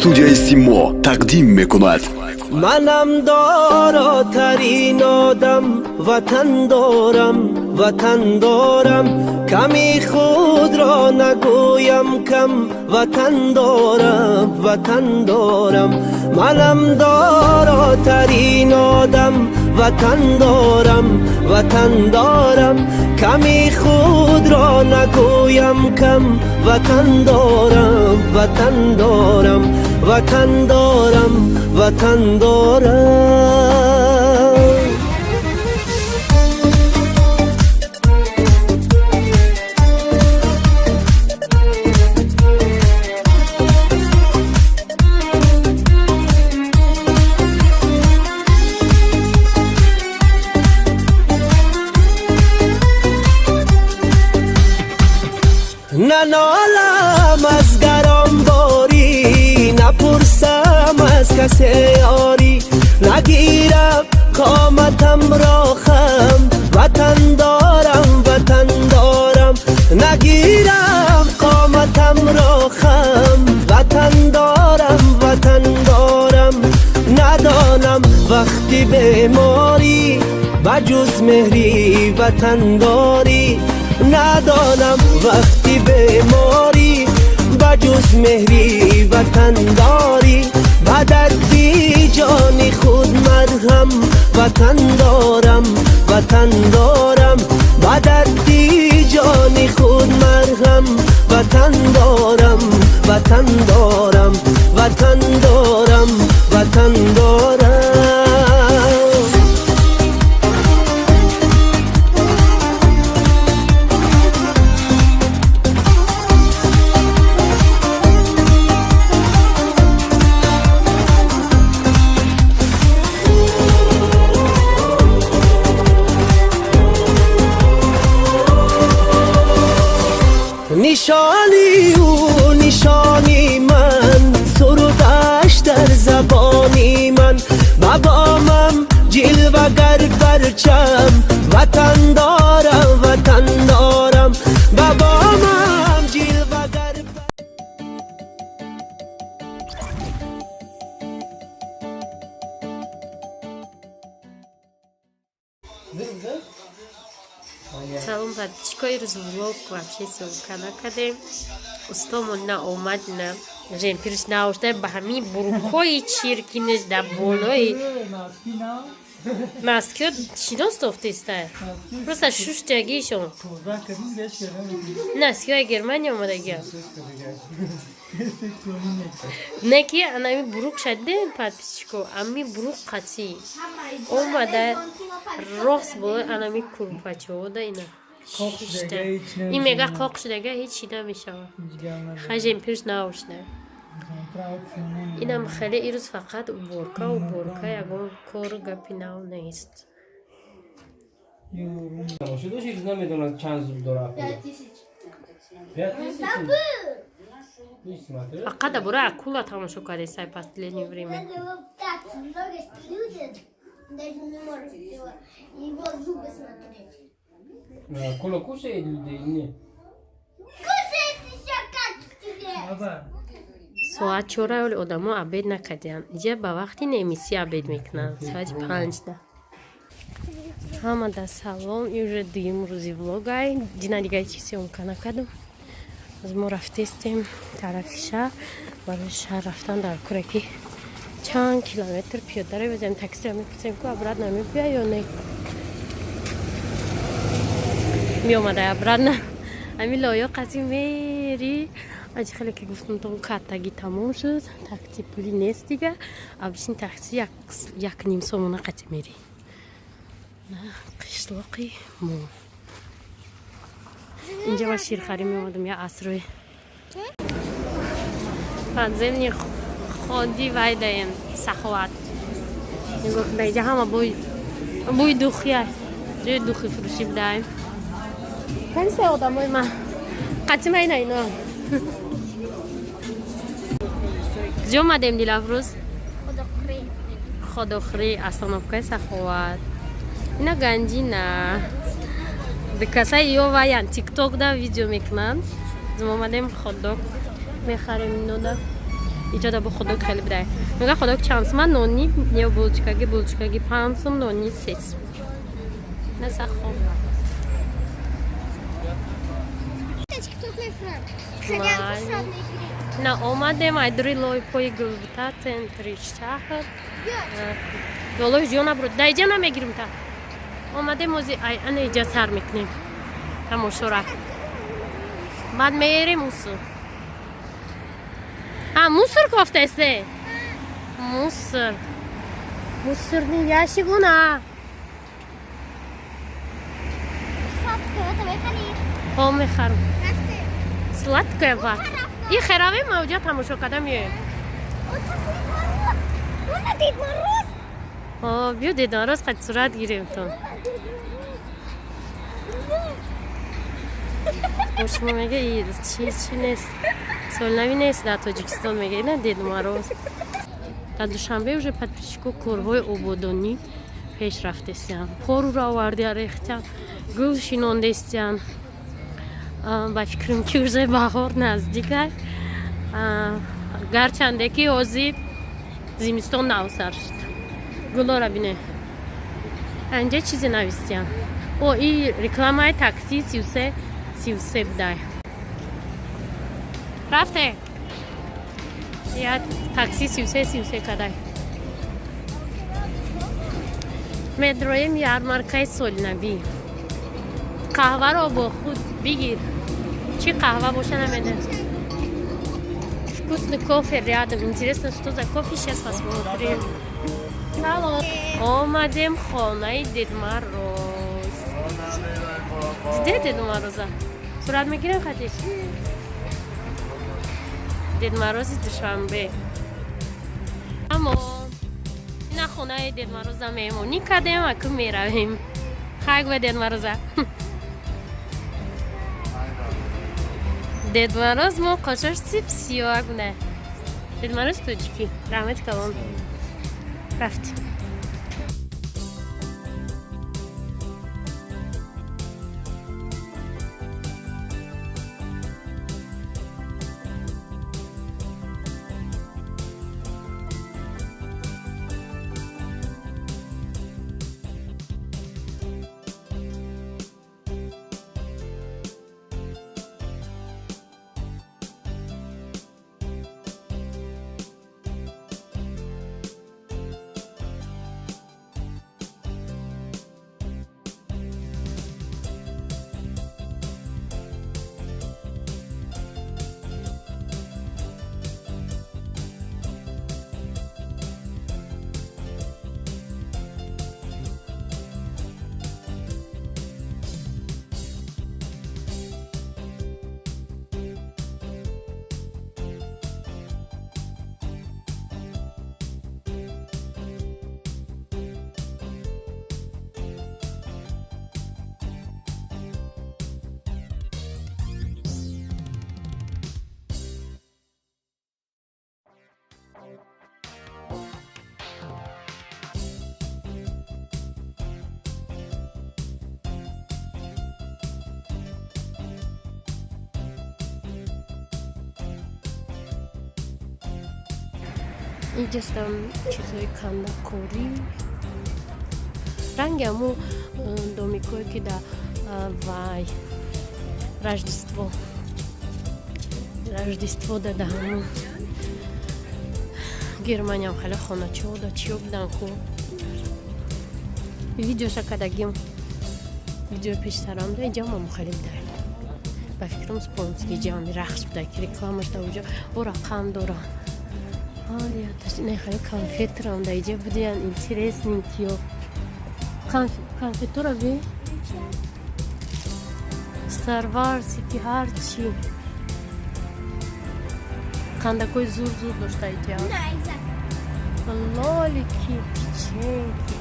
студияи симо тақдим мекунад. منم داراترین آدم وطن دارم کمی خود را نگویم کم وطن دارم منم داراترین آدم وطن دارم کمی خود را نگویم کم وطن دارم ننالم از گران باری نپرسم از کسی یاری نگیرم قامتم را خم وطن دارم نگیرم قامتم را خم وطن دارم ندانم وقتی بیماری بجز مهری وطن داری ندانم وقتی بیماری بجز مهری وطن داری بدردی جان خود مرهم وطن دارم بدردی جان خود مرهم وطن دارم نشانی او نشانی من سرودش در زبانی من بابامم جلوگر پرچم وطن دارم بابامم جلوگر Салом, подписчиков, влог вообще все канакаде. Устомон на омад на жен пирш на уште бахами бурукои чиркинеш да болой. Маскиот шиност офтестай. Просто шуштаги шон. Наскио Германия омадагия. Неки анами бурук шадде подписчиков, ами бурук қати. Омада рост болой анами курпачо да ина. این میگه قاق شده هیچ چی نمیشه خجم پیش ناوشنه اینم خیلی ایروز فقط بورکا یکم کار گپی ناو نیست شدوش ایروز نمیدونم چند زود داره فقط برای اکولا تماشا کرده سای پستلینی وریمه Кола кушает людей? Нет. ساعت 4 ولی آدم‌ها عبید نکردن. اینجا با وقتی نمیسی عبید میکنن. ساعت 5 ده. همه در سلام. اینجا دویم روزی ولاگای. دینا دیگه چیزی امکان نکردم. از ما رفتیم طرف شهر. برای شهر رفتن در کرکی چند کیلومتر پیاده روی بزنیم تاکسی رو میپرسیم که ابراد نمیبیا یا نه. می اومده ابراد نه. همین لایا قضیه میری. از خیلی که گفتم تو کاتگی تمام شد. تاکسی پولی نیست دیگه. ابشین تاکسی یک نیم سومونه قطع میری. نه قشلاقی مو. اینجا من شیرخواری می اومدم یا عصروی. فنزل خودی وایدایم سخوات. نگاه کن اینجا همه بوی دوخیه. جای دوخی فروشی بدایم. خیلی سه آدمای من قطعی من اینا کجا اومدیم دیل افروز؟ خودخوری اصلا سخوات اینا گنجی نه به کسای یا وایان تیک توک دا ویدیو میکنند. ما اومدیم خودک میخریم اینو دا اینجا دا با خودک خیلی بده میگه خودک چند سوم من نونی یا بولچکاگی 5 سوم نونی 3 سوم نه خوب نه اومدم ایدری لای پای گلبتا центри شهر جلوی جا نبرو دایجا نمیگیرم تا اومدم موزی اینجا سر میکنیم تماشا را بعد میریم موسر موسر گفته است موسر نی یاشی گونه ها میخرم سلطکه وقت این خرابه موجود تماشا کردم یه بیا دیدن راست قد صورت گیریم تو خوشم میگه این چی نیست سال نوی نیست در تاجیکستان میگه اینه دیدم راست در دوشنبه уже подписчику корҳои ободонӣ пеш рафтестиям поруро авардия рехтям гул шинондестиям ба фикрам ки уже баҳор наздик аст гарчанде ки ҳозир зимистон навсар шуд гулора бине анҷа чизе навистиям и рекламаи такси 33 будай рафте я такси 33 кадай медроем ярмаркаи солинавӣ қаҳваро бо худ бигир чӣ қаҳва боша намедонам вкусный кофе рядом интересно что за кофе сейчас посмотрим омадем хонаи дедмароз диде дедмароза сурат мегирем хатиш дедмарози душанбе амо ина хонаи дедмароза меҳмонӣ кардем акун меравем хайгва дедмароза Дед Мороз мо қошошси псиёр гуна. Дед Мороз точки. Рамет калон. Рафтим. اینجاست هم چیزای کندکاری ранги ҳамун домикое ки да вай рождество дада ҳамун германиям хеле хоначо да чиё будан хуб видеоша кадагим видео пештарам да иҷам хеле будай ба фикрам спонсори ҷами рахш будай ки рекламаш да уҷо бо рақам дорам не хеле конфетрам да иҷа будиян интересненькиё конфетора бе старварсики ҳарчи кандакои зур доштаиҷа лолики печеньки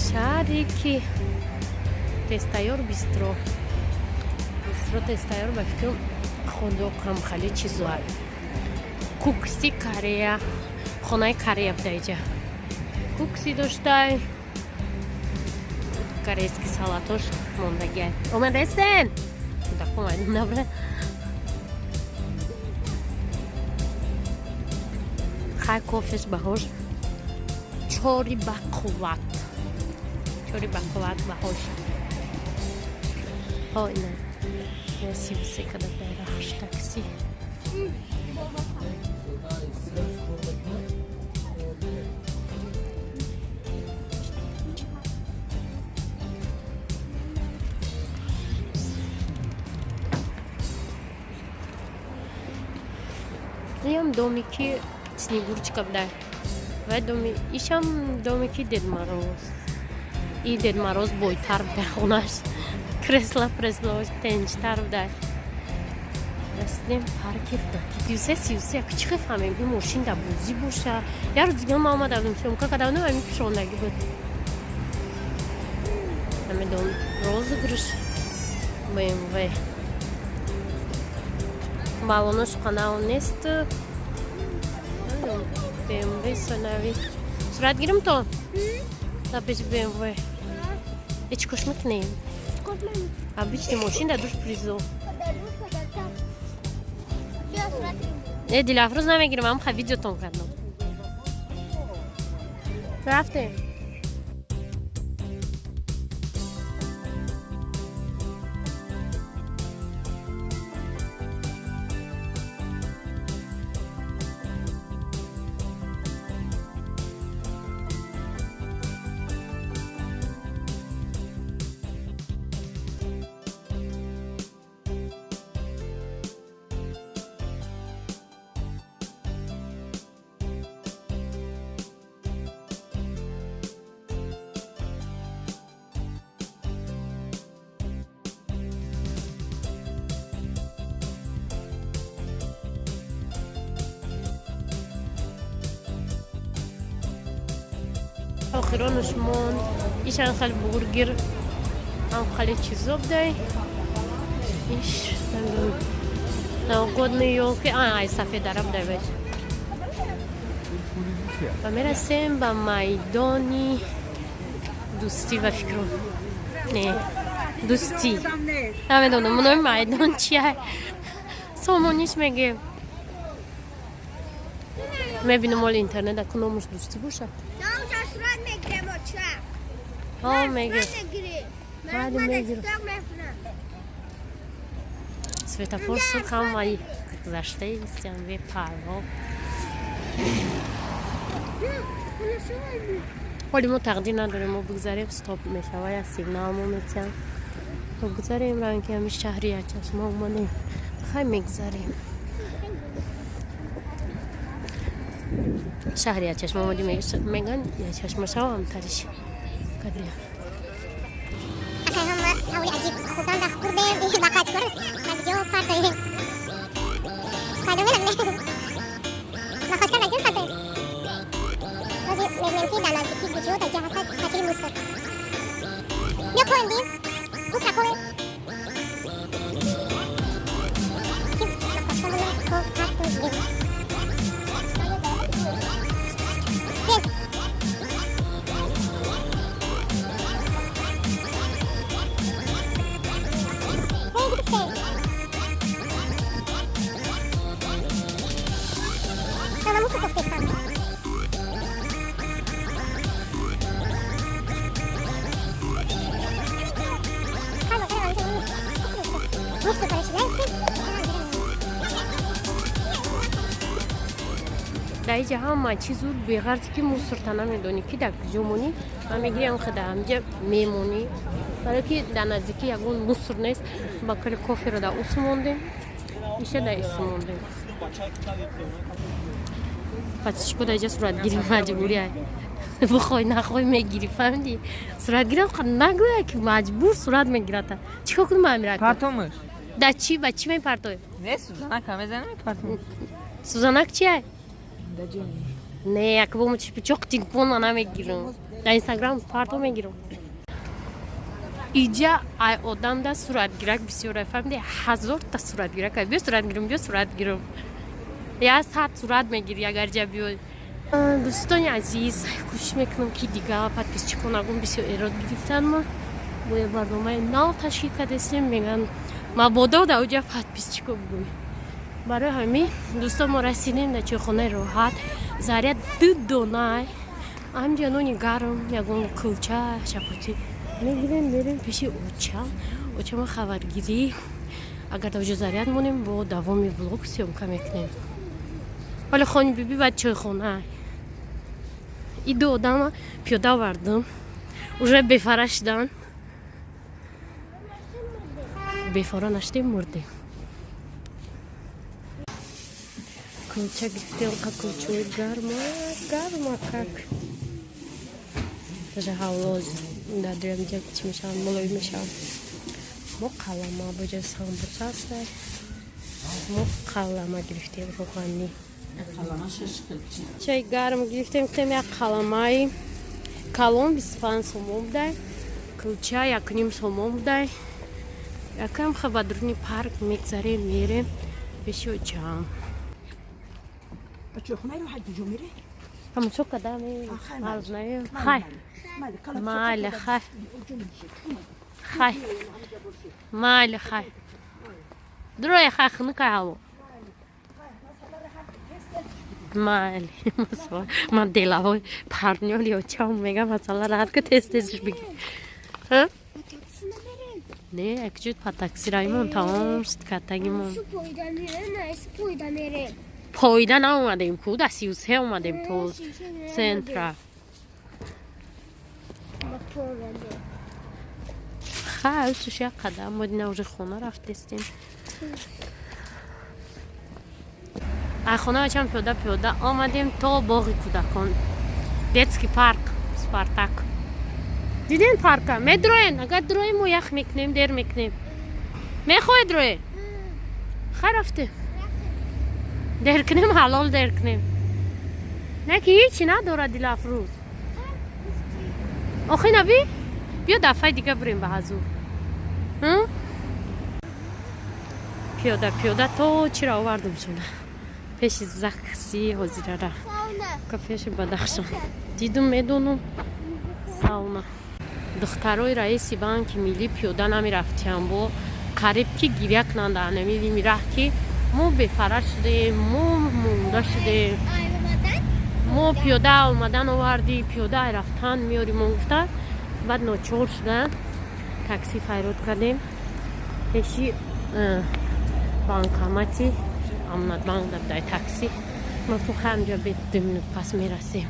шарики тестайёр бистро тестайёр ба фикрам ходокам хеле чизуай кукси корея хонаи корея буда иҷа кукси доштай корейский салатош мондагай. Омадестен. Так помайдим, добре. Хай кофеш бахош. Чори бақуват. Чори бақуват бахош. Ой, не. Я сивсе когда берахш такси. Ям домики Снегурочка, да. В доме. Ишам домики Дед Мороз. И Дед Мороз бойтар бехонаш. Кресла тенчтар, да. Растем паркир да. Сивсе, кичхе фамем би машин да бузи боша. Я роз дигам омадам съемка, когда ну ами пешондагӣ буд. Ҳамедон розыгрыш BMW. Баллонош канал нест. BMW сонави. Сурат гирим то? Да пеш BMW. Эч кошмик не. Обычный машина душ призов. Диляфруз намегирим, ам ха видеотон кардам. Рафтем. آخرانش موند ایشان خیلی برگر هم خیلی چیزا بدهی ایش نه گود نیوکی آی سفید درم دارد و میرسیم به میدانی دوستی و فکر نه دوستی نمیدونم منو میدان چیه سومونیش میگه میبینم مال اینترنت اکنامش دوستی باشه ها میگه بعد میگیرم سویتافور سرخ هم ولی گذشته ایستیم به پروا ولی ما تقدیر نداریم ما بگذاریم ستاپ میشه و یا سیگنال ما میتیم بگذاریم رنگ که همیشه شهریت هست ما اومدیم خیلی میگذاریم شهریت چشم اومدیم میگن یا چشمش هم تریش قدریم سوی عجیب خودم دخ کردیم بقاج کرد مججو پردیم سایدو میلم بقاج کرد مججو پردیم ولی نمکی دانازی که بجو در جهت خاطری موسر بیا کندیم موسر کنیم که بقاج کرد پردیم در اینجا همه چیز بود بغرض که مصرتانه میدونی که در جمونی من میگیرم خدا همجا میمونی برای که در نزدیکی یکون مصر نیست با کل کافی رو در اوس موندیم ایشه در ایس موندیم پس شکو در اینجا صورت گیری مجبوری های بخوای نخوای میگیری فهمیدی صورت گیری هم نگویه که مجبور صورت میگیرد چیکار کنیم من میرد پرتومش در چی؟ با چی میپرتوی؟ نه سوزانک همه زنه میپرتوم سوزانک چیه؟ در جونی نه یک بوم چوق تلفن من نمیگیرم در اینستاگرام پرتو میگیرم اینجا ای آدم در صورت گیرک بسیار فهمیدی 1000 تا صورت گیرک بیا صورت گیرم یا 100 صورت میگیری اگر جا بیای دوستان عزیز خوش میکنم که دیگه پادکست چیکو نگم بسیار ایراد گرفتن ما бо барномаи нав ташкил кардастем, мегӯям мабодо дар оҷа подписчиков буд. барои ҳамин дӯстон мо расидем дар чойхонаи роҳат. заряд 2 дона ҳамҷа нони гарм, ягон кулча шапоти мегирем, мерем пеши очама хабаргирӣ. агар дар оҷа заряд монем, бо давоми влог сёмка мекунем. ҳоли хони биби баъд чойхона и ду одама пиёда овардам, уже бефара шудан. бефора наштем, мурдем. кулча гирифтем, как кулчаи гарма как даже ҳаво дадем чӣ мешаванд, молоим мешаванд. мо қалама бо ҷои самбуса аст, мо қалама гирифтем рӯғанӣ. чай гарм гирифтем, гуфтем як қаламаи калон 25 сомон будай, кулча 1.5 сомон будай. якам хабадруни парк мегзарем, мерем пеши оҷам. ҳамонҷо кадам хай майли хай хай майли хай дуроя хай хунукай ҳаво майли ман делаҳои парнёли очам мегам масала рад ку тез тезш бигир. не якҷуд па такси равимон тамом шуд каттагимон. пойда наомадем ку да 33 омадем то центра. хай усуш як қадам мо дина уже хона рафтестем. аз хона очам пиёда омадем то боғи кӯдакон, детский парк спартак. дидем парка медроен, агар дроем мо ях мекунем, дер мекунем. мехоҳед дрое? хай рафтем. дер кунем, ҳалол дер кунем. не ки ҳичи надорад дилафрӯз. охи наби биё дафъаи дига бирем ба ҳазур. пиёда то чиро овардам шуда пеши закси ҳозира рафт кафеши бадахшон дидум медонум сауна. духтархои Раиси Бонки Милли пиёда намерафтиам, бо қариб ки гиря кунанда намели мираҳ ки мо бефара шудем, мо монда шудем. мо пиёда омадан оварди, пиёда рафтан меорим, мо гуфта баъд ночор шудан такси файрод кардем пеши банкомати амнатбанк дар такси. мо то ҳамҷа 2 минут пас мерасем.